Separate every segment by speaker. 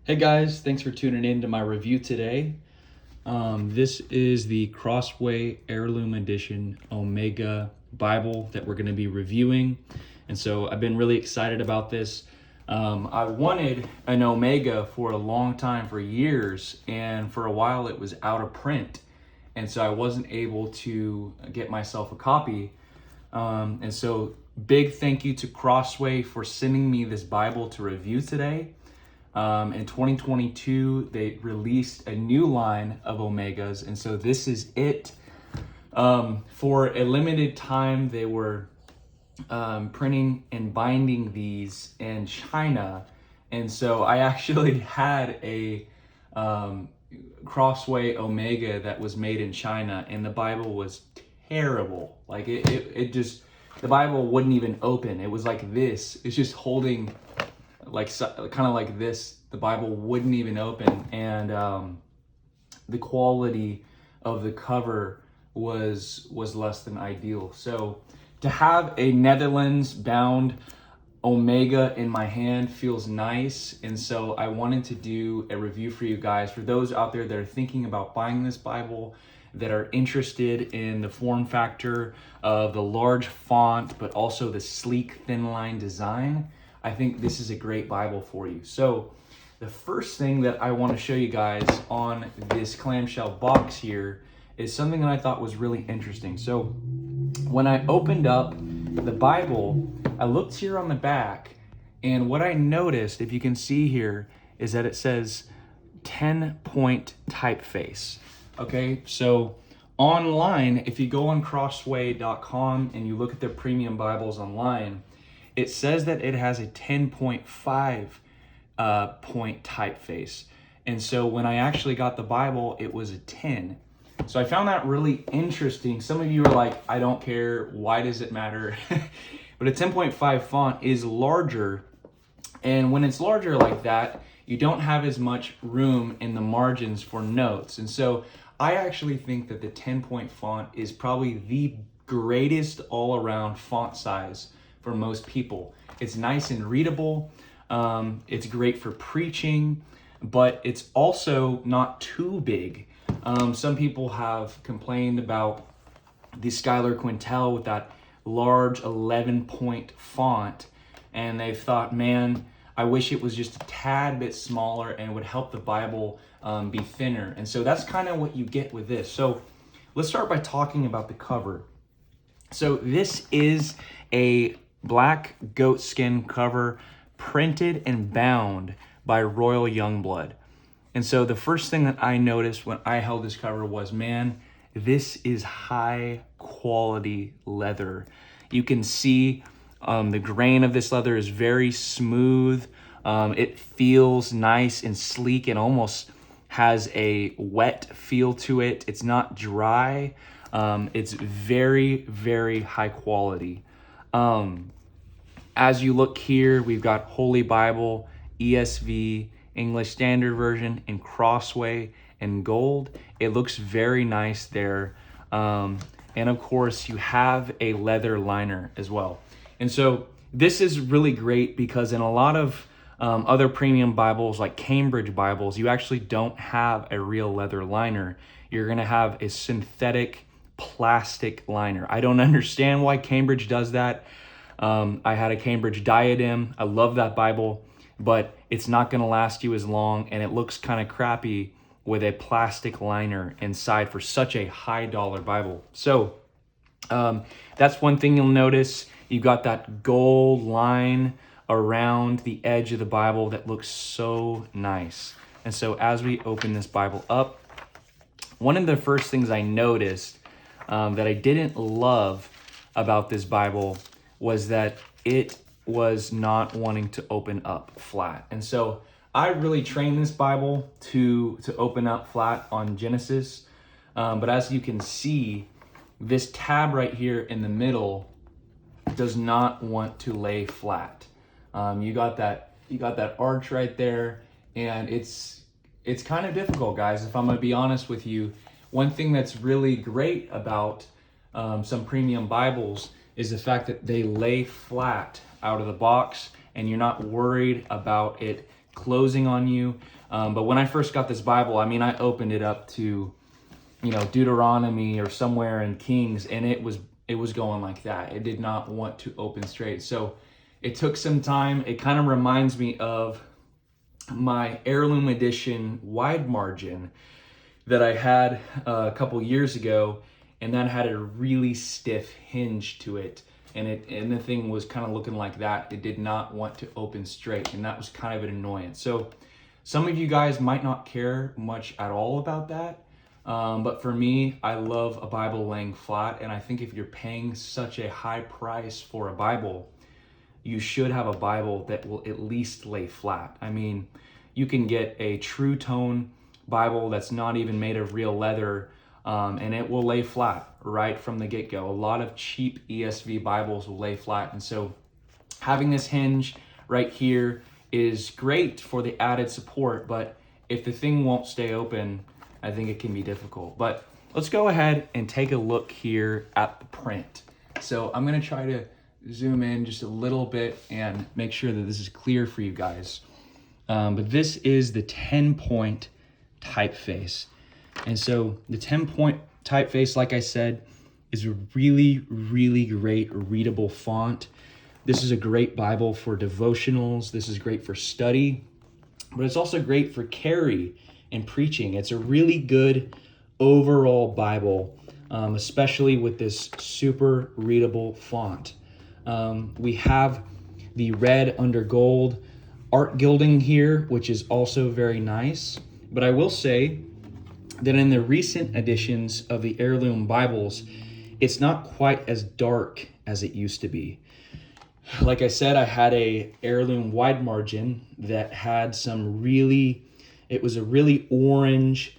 Speaker 1: Hey guys, thanks for tuning in to my review today. This is the Crossway Heirloom Edition Omega Bible that we're going to be reviewing. And so I've been really excited about this. I wanted an Omega for a long time, for years, and for a while it was out of print. And so I wasn't able to get myself a copy. And so big thank you to Crossway for sending me this Bible to review today. In 2022, they released a new line of Omegas, and so this is it. For a limited time, they were printing and binding these in China, and so I actually had a Crossway Omega that was made in China, and the Bible was terrible. Like it just, the Bible wouldn't even open. It was like this. It's just holding like kind of like this. The Bible wouldn't even open, and the quality of the cover was less than ideal. So to have a Netherlands bound Omega in my hand feels nice, and so I wanted to do a review for you guys, for those out there that are thinking about buying this Bible, that are interested in the form factor of the large font but also the sleek thin line design. I think this is a great Bible for you. So the first thing that I want to show you guys on this clamshell box here is something that I thought was really interesting. So when I opened up the Bible, I looked here on the back, and what I noticed, if you can see here, is that it says 10-point typeface. Okay, so online, if you go on crossway.com and you look at their premium Bibles online, it says that it has a 10.5 point typeface. And so when I actually got the Bible, it was a 10. So I found that really interesting. Some of you are like, I don't care, why does it matter? But a 10.5 font is larger. And when it's larger like that, you don't have as much room in the margins for notes. And so I actually think that the 10-point font is probably the greatest all-around font size for most people. It's nice and readable. It's great for preaching, but it's also not too big. Some people have complained about the Schuyler Quintel with that large 11-point font, and they've thought, man, I wish it was just a tad bit smaller and would help the Bible be thinner. And so that's kind of what you get with this. So let's start by talking about the cover. So this is a black goatskin cover, printed and bound by Royal Youngblood. And so the first thing that I noticed when I held this cover was, man, this is high quality leather. You can see the grain of this leather is very smooth. It feels nice and sleek and almost has a wet feel to it. It's not dry. It's very, very high quality. As you look here, we've got Holy Bible, ESV, English Standard Version, and Crossway in gold. It looks very nice there. And of course, you have a leather liner as well. And so this is really great because in a lot of other premium Bibles, like Cambridge Bibles, you actually don't have a real leather liner. You're going to have a synthetic plastic liner. I don't understand why Cambridge does that. I had a Cambridge Diadem. I love that Bible, but it's not going to last you as long, and it looks kind of crappy with a plastic liner inside for such a high dollar Bible. So that's one thing you'll notice. You've got that gold line around the edge of the Bible that looks so nice. And so as we open this Bible up, one of the first things I noticed that I didn't love about this Bible was that it was not wanting to open up flat. And so I really trained this Bible to open up flat on Genesis. But as you can see, this tab right here in the middle does not want to lay flat. You got that arch right there, and it's kind of difficult, guys, if I'm gonna be honest with you. One thing that's really great about some premium Bibles is the fact that they lay flat out of the box, and you're not worried about it closing on you. But when I first got this Bible, I mean, I opened it up to, you know, Deuteronomy or somewhere in Kings, and it was going like that. It did not want to open straight. So it took some time. It kind of reminds me of my Heirloom edition wide margin that I had a couple years ago, and that had a really stiff hinge to it. And the thing was kind of looking like that. It did not want to open straight, and that was kind of an annoyance. So some of you guys might not care much at all about that. But for me, I love a Bible laying flat. And I think if you're paying such a high price for a Bible, you should have a Bible that will at least lay flat. I mean, you can get a true tone Bible that's not even made of real leather, and it will lay flat right from the get-go. A lot of cheap ESV Bibles will lay flat. And so having this hinge right here is great for the added support, but if the thing won't stay open, I think it can be difficult. But let's go ahead and take a look here at the print. So I'm gonna try to zoom in just a little bit and make sure that this is clear for you guys. But this is the 10-point typeface. And so the 10-point typeface, like I said, is a really, really great readable font. This is a great Bible for devotionals. This is great for study, but it's also great for carry and preaching. It's a really good overall Bible, especially with this super readable font. We have the red under gold art gilding here, which is also very nice. But I will say that in the recent editions of the Heirloom Bibles, it's not quite as dark as it used to be. Like I said, I had a Heirloom wide margin that had it was a really orange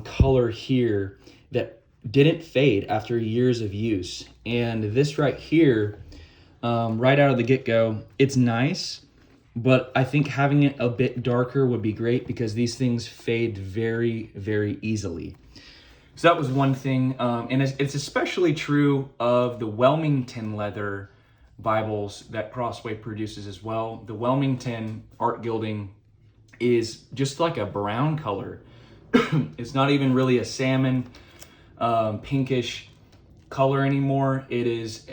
Speaker 1: color here that didn't fade after years of use. And this right here, right out of the get-go, it's nice, but I think having it a bit darker would be great because these things fade very, very easily. So that was one thing. And it's especially true of the Wilmington leather Bibles that Crossway produces as well. The Wilmington art gilding is just like a brown color. It's not even really a salmon, pinkish color anymore. It is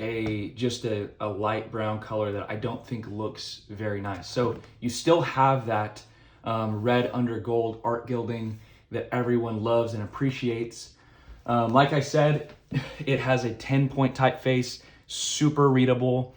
Speaker 1: just a light brown color that I don't think looks very nice. So you still have that red under gold art gilding that everyone loves and appreciates. Like I said, it has a 10-point typeface, super readable.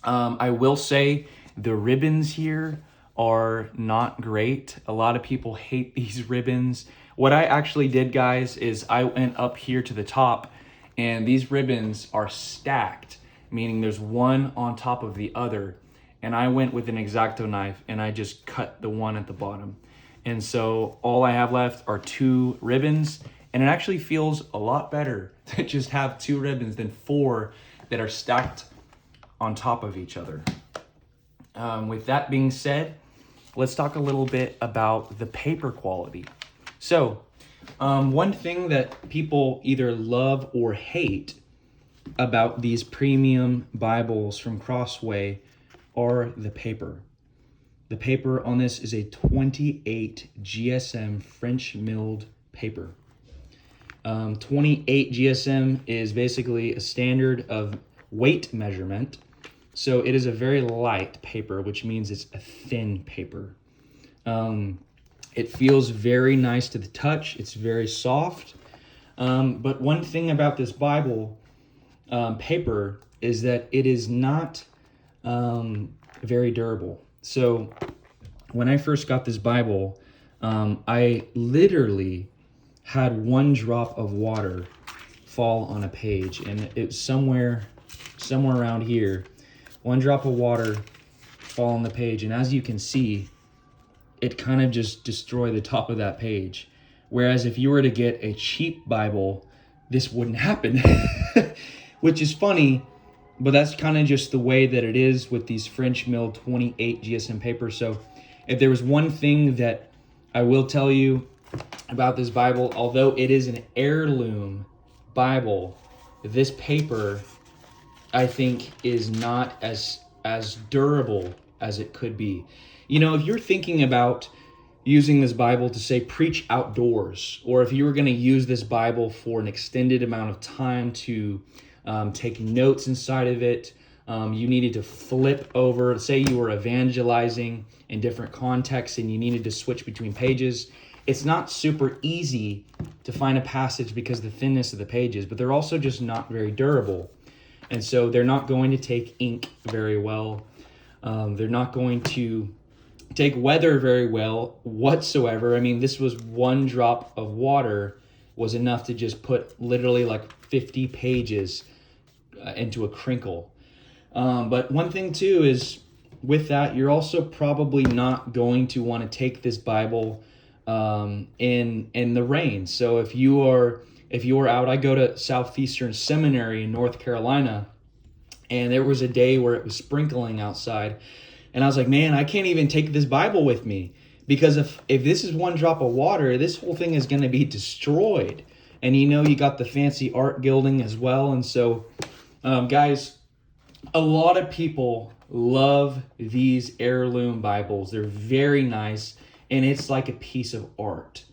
Speaker 1: I will say the ribbons here are not great. A lot of people hate these ribbons. What I actually did, guys, is I went up here to the top, and these ribbons are stacked, meaning there's one on top of the other. And I went with an X-Acto knife and I just cut the one at the bottom. And so all I have left are 2 ribbons, and it actually feels a lot better to just have 2 ribbons than 4 that are stacked on top of each other. With that being said, let's talk a little bit about the paper quality. So, one thing that people either love or hate about these premium Bibles from Crossway are the paper. The paper on this is a 28 GSM French milled paper. 28 GSM is basically a standard of weight measurement. So it is a very light paper, which means it's a thin paper. It feels very nice to the touch. It's very soft. But one thing about this Bible paper is that it is not very durable. So when I first got this Bible, I literally had 1 drop of water fall on a page, and it was somewhere around here. 1 drop of water fall on the page, and as you can see, it kind of just destroyed the top of that page. Whereas if you were to get a cheap Bible, this wouldn't happen. Which is funny, but that's kind of just the way that it is with these French milled 28 GSM paper. So if there was one thing that I will tell you about this Bible, although it is an heirloom Bible, this paper, I think, is not as durable as it could be. if you're thinking about using this Bible to, say, preach outdoors, or if you were going to use this Bible for an extended amount of time to take notes inside of it, you needed to flip over, say you were evangelizing in different contexts and you needed to switch between pages. It's not super easy to find a passage because of the thinness of the pages, but they're also just not very durable. And so they're not going to take ink very well. They're not going to take weather very well whatsoever. I mean, this was one drop of water was enough to just put literally like 50 pages into a crinkle. But one thing too is with that, you're also probably not going to want to take this Bible in the rain. So if you are out, I go to Southeastern Seminary in North Carolina, and there was a day where it was sprinkling outside, and I was like, man, I can't even take this Bible with me, because if this is one drop of water, this whole thing is going to be destroyed. And you got the fancy art gilding as well. And so, guys, a lot of people love these Heirloom Bibles. They're very nice, and it's like a piece of art.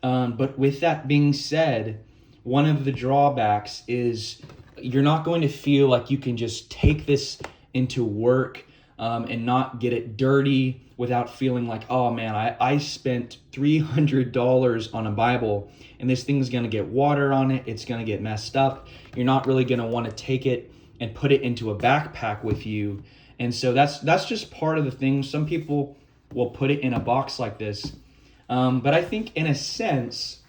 Speaker 1: But with that being said, one of the drawbacks is you're not going to feel like you can just take this into work and not get it dirty without feeling like, oh man, I spent $300 on a Bible and this thing's going to get water on it. It's going to get messed up. You're not really going to want to take it and put it into a backpack with you. And so that's just part of the thing. Some people will put it in a box like this. But I think in a sense,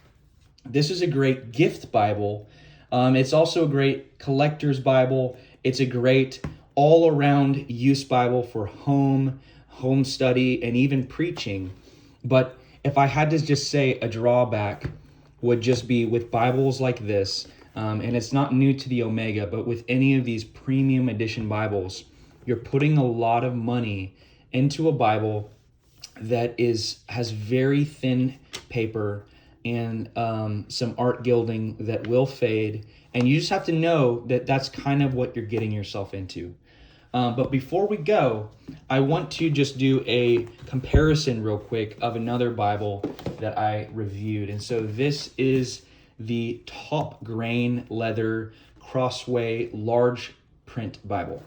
Speaker 1: this is a great gift Bible. It's also a great collector's Bible. It's a great all-around use Bible for home study, and even preaching. But if I had to just say a drawback would just be with Bibles like this, and it's not new to the Omega, but with any of these premium edition Bibles, you're putting a lot of money into a Bible that has very thin paper and some art gilding that will fade. And you just have to know that that's kind of what you're getting yourself into. But before we go, I want to just do a comparison real quick of another Bible that I reviewed. And so this is the top grain leather Crossway large print Bible.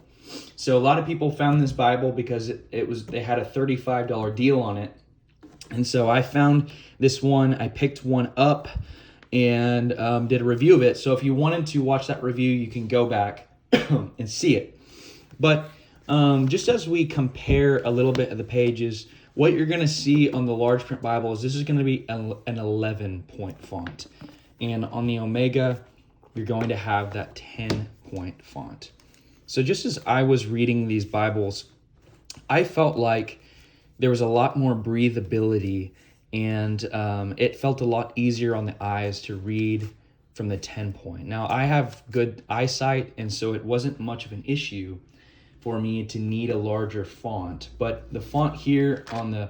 Speaker 1: So a lot of people found this Bible because they had a $35 deal on it. And so I found this one. I picked one up and did a review of it. So if you wanted to watch that review, you can go back and see it. But just as we compare a little bit of the pages, what you're going to see on the large print Bible is this is going to be an 11-point font. And on the Omega, you're going to have that 10-point font. So just as I was reading these Bibles, I felt like there was a lot more breathability, and it felt a lot easier on the eyes to read from the 10-point. Now, I have good eyesight, and so it wasn't much of an issue for me to need a larger font. But the font here on the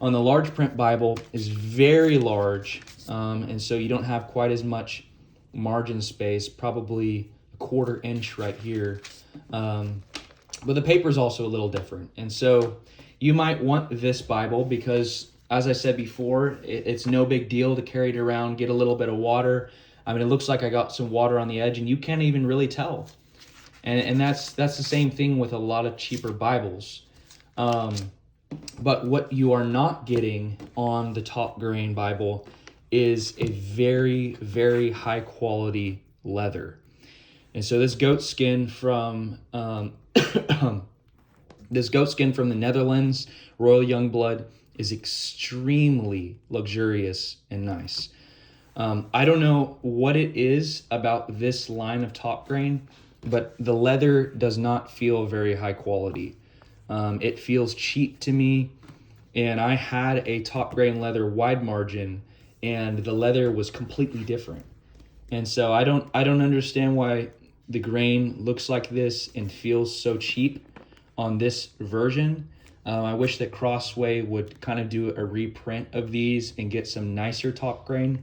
Speaker 1: large print Bible is very large, and so you don't have quite as much margin space, probably a 1/4 inch right here. But the paper is also a little different. And so you might want this Bible because, as I said before, it's no big deal to carry it around, get a little bit of water. I mean, it looks like I got some water on the edge, and you can't even really tell. And that's the same thing with a lot of cheaper Bibles. But what you are not getting on the top grain Bible is a very, very high quality leather. And so this goat skin from the Netherlands, Royal Youngblood, is extremely luxurious and nice. I don't know what it is about this line of top grain, but the leather does not feel very high quality. It feels cheap to me, and I had a top grain leather wide margin, and the leather was completely different. And so I don't understand why the grain looks like this and feels so cheap on this version. I wish that Crossway would kind of do a reprint of these and get some nicer top grain,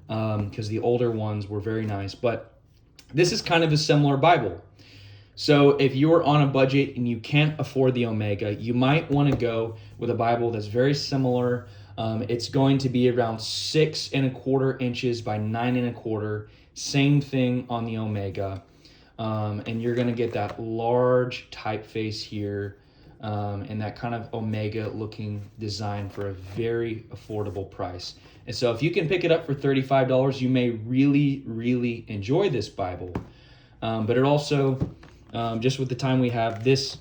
Speaker 1: because the older ones were very nice. But this is kind of a similar Bible. So if you're on a budget and you can't afford the Omega, you might want to go with a Bible that's very similar. It's going to be around 6¼ inches by 9¼ Same thing on the Omega. And you're going to get that large typeface here, and that kind of Omega looking design for a very affordable price. And so if you can pick it up for $35, you may really, really enjoy this Bible. But it also, just with the time we have, this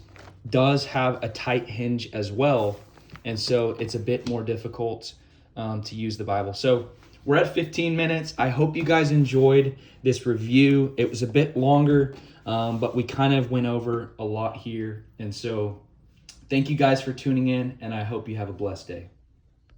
Speaker 1: does have a tight hinge as well. And so it's a bit more difficult to use the Bible. So we're at 15 minutes. I hope you guys enjoyed this review. It was a bit longer, but we kind of went over a lot here. And so thank you guys for tuning in, and I hope you have a blessed day.